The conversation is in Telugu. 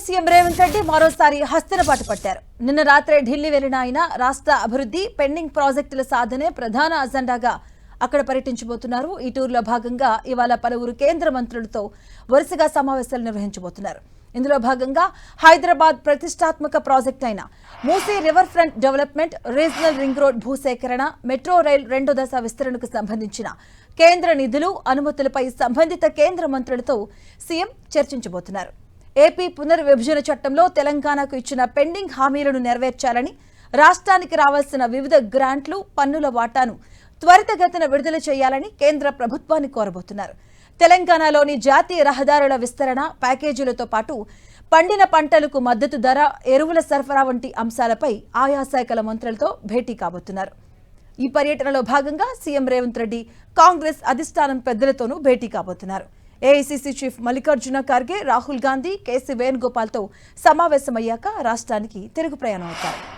సీఎం రేవంత్ రెడ్డి మరోసారి హస్తనపాటు పట్టారు. నిన్న రాత్రే ఢిల్లీ వెళ్లిన ఆయన రాష్ట్ర అభివృద్ధి, పెండింగ్ ప్రాజెక్టుల సాధనే ప్రధాన అజెండాగా అక్కడ పర్యటించబోతున్నారు. ఈ టూర్లో భాగంగా ఇవాళ పలువురు కేంద్ర మంత్రులతో వరుసగా సమావేశాలు నిర్వహించబోతున్నారు. ఇందులో భాగంగా హైదరాబాద్ ప్రతిష్టాత్మక ప్రాజెక్ట్ అయిన Musi river front development, regional ring road భూసేకరణ, మెట్రో రైల్ 2వ దశ విస్తరణకు సంబంధించిన కేంద్ర నిధులు, అనుమతులపై సంబంధిత కేంద్ర మంత్రులతో సీఎం చర్చించబోతున్నారు. ఏపీ పునర్విభజన చట్టంలో తెలంగాణకు ఇచ్చిన పెండింగ్ హామీలను నెరవేర్చాలని, రాష్ట్రానికి రావాల్సిన వివిధ గ్రాంట్లు, పన్నుల వాటాను త్వరితగతిన విడుదల చేయాలని కేంద్ర ప్రభుత్వాన్ని కోరబోతున్నారు. తెలంగాణలోని జాతీయ రహదారుల విస్తరణ, ప్యాకేజీలతో పాటు పండిన పంటలకు మద్దతు ధర, ఎరువుల సరఫరా వంటి అంశాలపై ఆయా శాఖల మంత్రులతో భేటీ కాబోతున్నారు. ఈ పర్యటనలో భాగంగా సీఎం రేవంత్ రెడ్డి కాంగ్రెస్ అధిష్టానం పెద్దలతోనూ భేటీ కాబోతున్నారు. AICC chief Mallikarjuna Kharge, Rahul Gandhi, K C వేణుగోపాల్తో సమావేశమయ్యాక రాష్ట్రానికి తిరుగు ప్రయాణం అవుతారు.